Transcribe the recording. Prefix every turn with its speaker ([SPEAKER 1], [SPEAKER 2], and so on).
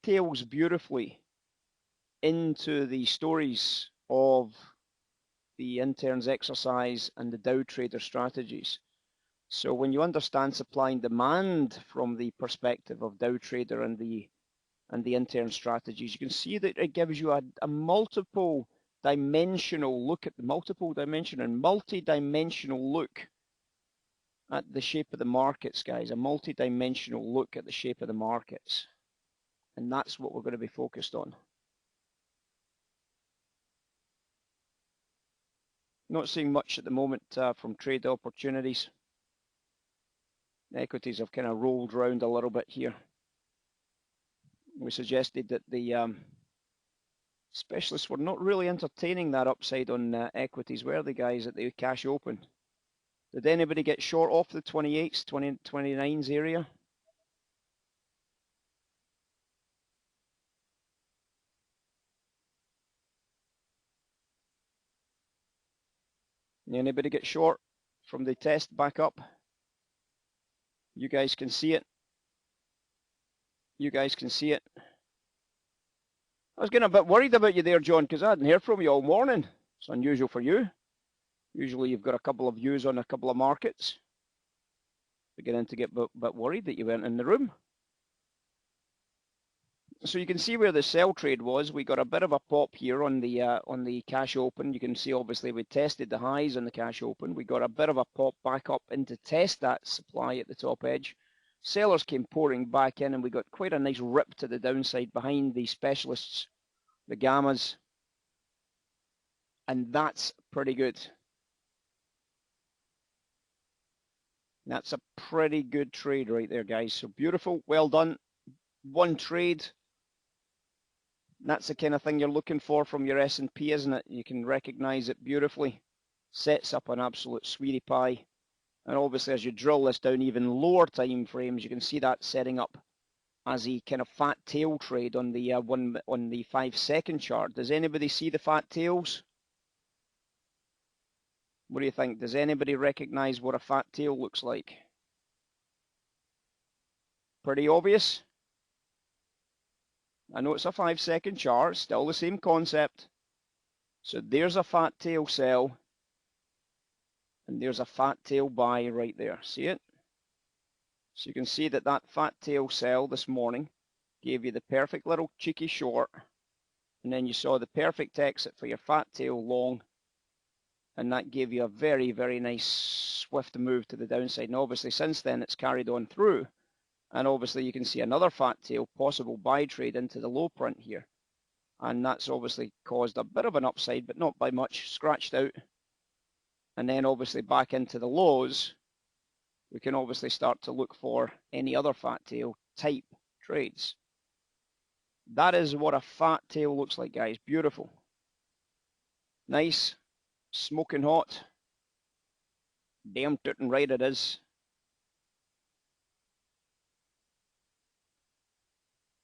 [SPEAKER 1] dovetails beautifully into the stories of the interns exercise and the Dow trader strategies. So when you understand supply and demand from the perspective of Dow trader and the intern strategies, you can see that it gives you a multiple dimensional look at the multi-dimensional look at the shape of the markets, guys, a multi-dimensional look at the shape of the markets. And that's what we're going to be focused on. Not seeing much at the moment from trade opportunities. Equities have kind of rolled around a little bit here. We suggested that the specialists were not really entertaining that upside on equities, were they, guys, at the cash open? Did anybody get short off the 28s, 29s area? Anybody get short from the test back up? You guys can see it. You guys can see it. I was getting a bit worried about you there, John, because I hadn't heard from you all morning. It's unusual for you. Usually you've got a couple of views on a couple of markets. Beginning to get a bit worried that you weren't in the room. So you can see where the sell trade was. We got a bit of a pop here on the cash open. You can see obviously we tested the highs on the cash open. We got a bit of a pop back up in to test that supply at the top edge. Sellers came pouring back in and we got quite a nice rip to the downside behind the specialists, the gammas. And that's pretty good. That's a pretty good trade right there, guys. So beautiful, well done. One trade. That's the kind of thing you're looking for from your S&P, isn't it? You can recognize it beautifully. Sets up an absolute sweetie pie. And obviously, as you drill this down even lower time frames, you can see that setting up as a kind of fat tail trade on the 5-second chart. Does anybody see the fat tails? What do you think? Does anybody recognize what a fat tail looks like? Pretty obvious. I know it's a 5-second chart, still the same concept. So there's a fat tail sell, and there's a fat tail buy right there. See it? So you can see that that fat tail sell this morning gave you the perfect little cheeky short, and then you saw the perfect exit for your fat tail long, and that gave you a very, very nice swift move to the downside. And obviously since then it's carried on through. And obviously you can see another fat tail possible buy trade into the low print here. And that's obviously caused a bit of an upside, but not by much, scratched out. And then obviously back into the lows, we can obviously start to look for any other fat tail type trades. That is what a fat tail looks like, guys. Beautiful. Nice, smoking hot. Damn tootin' right it is.